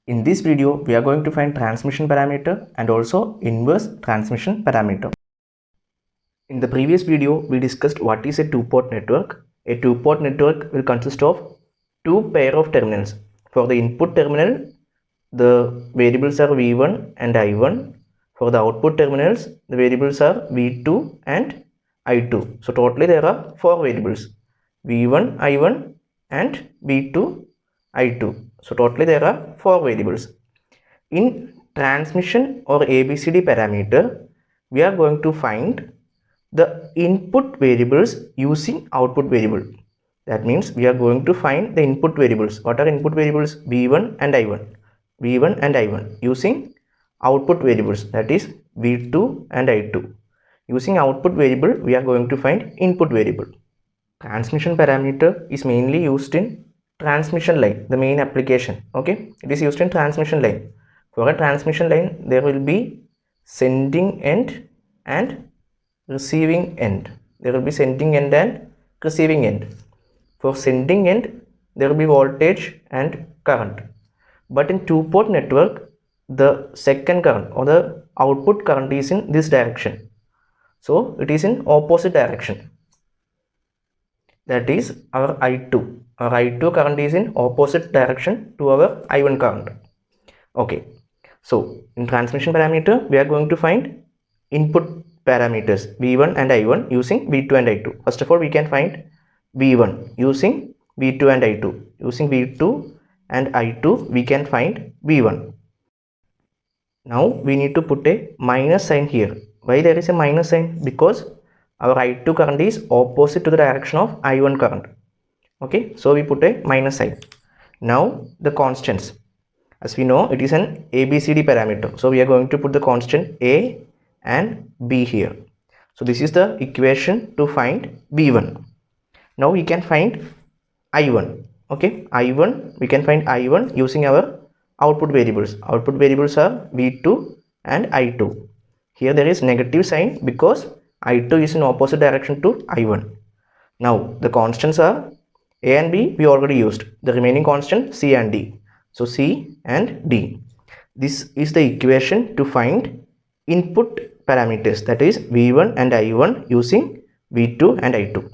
In this video, we are going to find transmission parameter and also inverse transmission parameter. In the previous video, we discussed what is a two-port network. A two-port network will consist of two pair of terminals. For the input terminal, the variables are V1 and I1. For the output terminals, the variables are V2 and I2. So totally there are four variables: V1, I1 and V2, I2. So totally there are four variables. In transmission or ABCD parameter, we are going to find the input variables using output variable. That means we are going to find the input variables. What are input variables? V1 and I1. V1 and I1 using output variables, that is V2 and I2. Using output variable, we are going to find input variable. Transmission parameter is mainly used in transmission line, the main application. Okay, it is used in transmission line. For a transmission line, there will be sending end and receiving end. There will be sending end and receiving end. For sending end, there will be voltage and current. But in two-port network, the second current or the output current is in this direction. So it is in opposite direction. That is our I2. Our I2 current is in opposite direction to our I1 current. Okay. So in transmission parameter, we are going to find input parameters V1 and I1 using V2 and I2. First of all, we can find V1 using V2 and I2. Using V2 and I2, we can find V1. Now we need to put a minus sign here. Why there is a minus sign? Because our I2 current is opposite to the direction of I1 current. Okay, so we put a minus sign. Now the constants. As we know, it is an ABCD parameter. So we are going to put the constant A and B here. So this is the equation to find V1. Now we can find I1. Okay, I1, we can find I1 using our output variables. Output variables are V2 and I2. Here there is negative sign because I2 is in opposite direction to I1. Now the constants are A and B we already used. The remaining constant C and D. So C and D. This is the equation to find input parameters, that is V1 and I1 using V2 and I2.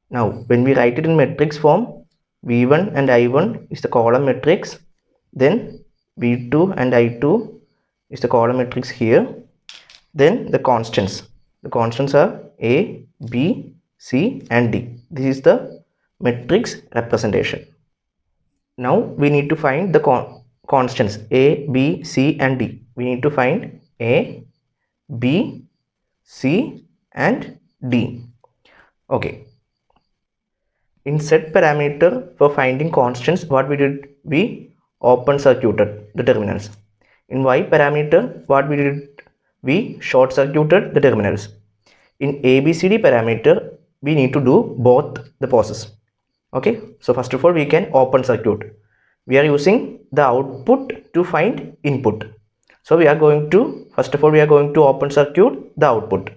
Now when we write it in matrix form, V1 and I1 is the column matrix, then V2 and I2 is the column matrix here, then the constants. The constants are A, B, C and D. This is the matrix representation. Now we need to find the constants A, B, C and D. We need to find A, B, C and D. Okay. In set parameter, for finding constants, what we did? We open circuited the terminals. In Y parameter, what we did? We short circuited the terminals. In ABCD parameter, we need to do both the process. Okay, so first of all, we can open circuit. We are using the output to find input. So we are going to, first of all, we are going to open circuit the output.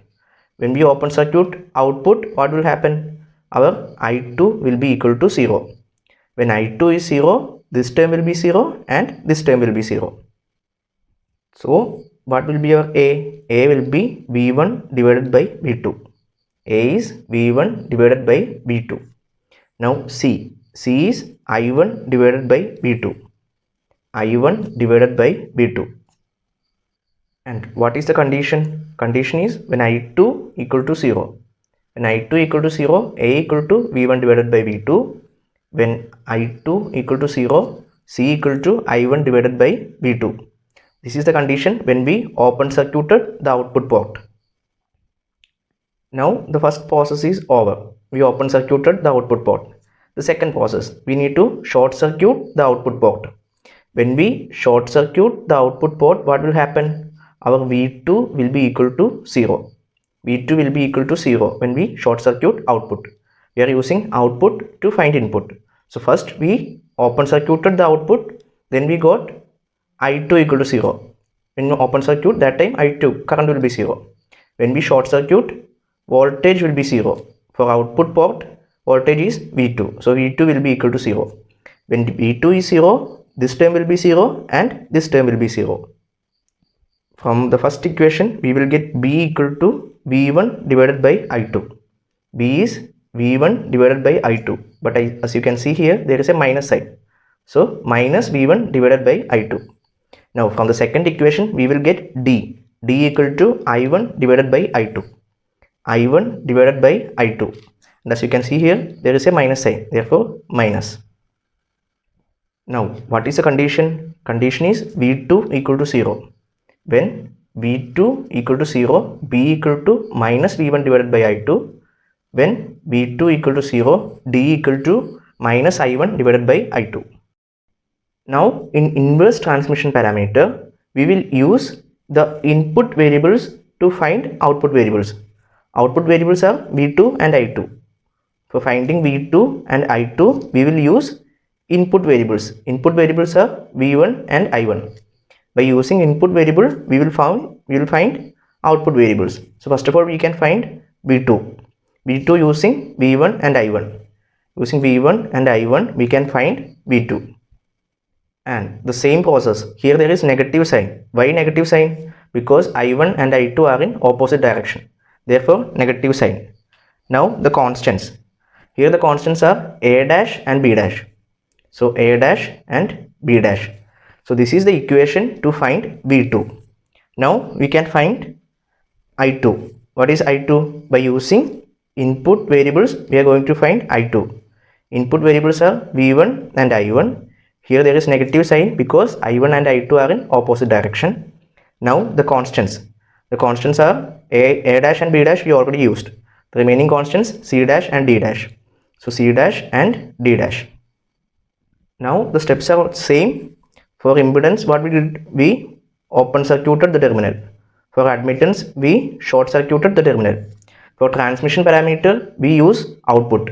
When we open circuit output, what will happen? Our I2 will be equal to 0. When I2 is 0, this term will be 0 and this term will be 0. So what will be our A? A will be V1 divided by V2. A is V1 divided by V2. Now C. C is I1 divided by V2. I1 divided by V2. And what is the condition? Condition is when I2 equal to 0. When I2 equal to 0, A equal to V1 divided by V2. When I2 equal to 0, C equal to I1 divided by V2. This is the condition when we open circuited the output port. Now the first process is over. We open circuited the output port. The second process, we need to short circuit the output port. When we short circuit the output port, what will happen? Our V2 will be equal to 0. V2 will be equal to 0 when we short circuit output. We are using output to find input. So first we open circuited the output, then we got I2 equal to 0. When we open circuit, that time I2 current will be 0. When we short circuit, voltage will be 0. For output port, voltage is V2. So V2 will be equal to 0. When V2 is 0, this term will be 0 and this term will be 0. From the first equation, we will get b equal to v1 divided by i2. b is v1 divided by i2, but as you can see here, there is a minus sign. So minus v1 divided by i2. Now from the second equation, we will get d equal to i1 divided by i2. i1 divided by i2. And as you can see here, there is a minus sign, therefore minus. Now what is the condition? Condition is v2 equal to 0. When v2 equal to 0, b equal to minus v1 divided by i2. When v2 equal to 0, d equal to minus i1 divided by i2. Now in inverse transmission parameter, we will use the input variables to find output variables. Output variables are v2 and i2. For finding v2 and i2, we will use input variables. Input variables are v1 and i1. By using input variable, we will find output variables. So first of all, we can find v2 using v1 and i1. Using v1 and i1, we can find v2. And the same process, here there is negative sign. Why negative sign? Because i1 and i2 are in opposite direction. Therefore, negative sign. Now the constants. Here the constants are a dash and b dash. So a dash and b dash. So this is the equation to find v2. Now we can find i2. What is i2? By using input variables, we are going to find i2. Input variables are v1 and i1. Here there is negative sign because i1 and i2 are in opposite direction. Now the constants. The constants are a dash and b dash we already used. The remaining constants c dash and d dash. So c dash and d dash. Now the steps are same. For impedance, what we did? We open circuited the terminal. For admittance, we short circuited the terminal. For transmission parameter, we use output.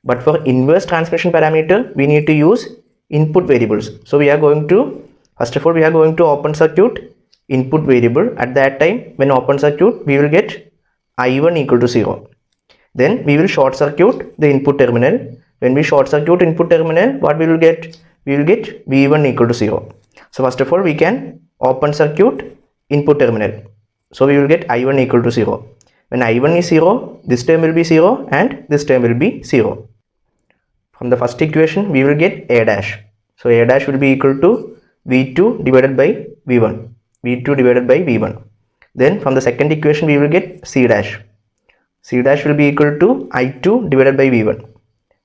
But for inverse transmission parameter, we need to use input variables. So we are going to, first of all, we are going to open circuit input variable. At that time, when open circuit, we will get i1 equal to 0. Then we will short circuit the input terminal. When we short circuit input terminal, what we will get? We will get v1 equal to 0. So first of all, we can open circuit input terminal. So we will get i1 equal to 0. When i1 is 0, this term will be 0 and this term will be 0. From the first equation, we will get a dash. So a dash will be equal to v2 divided by v1. v2 divided by v1. Then from the second equation, we will get c dash. c dash will be equal to i2 divided by v1.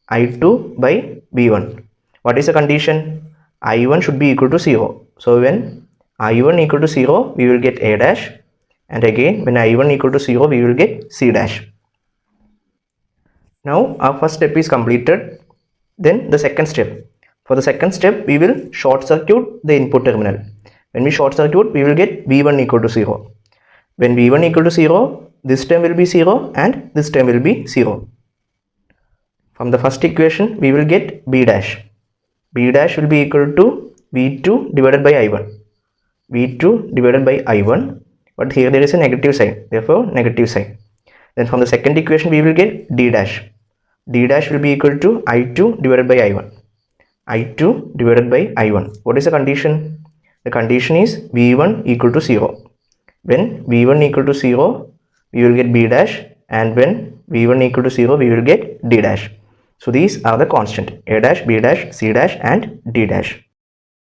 i2 by v1. What is the condition? i1 should be equal to 0. So when i1 equal to 0, we will get a dash. And again, when i1 equal to 0, we will get c dash. Now our first step is completed. Then the second step. For the second step, we will short circuit the input terminal. When we short circuit, we will get v1 equal to 0. When v1 equal to 0, this term will be 0 and this term will be 0. From the first equation, we will get b dash. b dash will be equal to v2 divided by i1. v2 divided by i1. But here there is a negative sign, therefore negative sign. Then from the second equation, we will get d dash. d dash will be equal to i2 divided by i1. i2 divided by i1. What is the condition? The condition is v1 equal to 0. When v1 equal to 0, we will get b dash, and when v1 equal to 0, we will get d dash. So these are the constant a dash, b dash, c dash and d dash.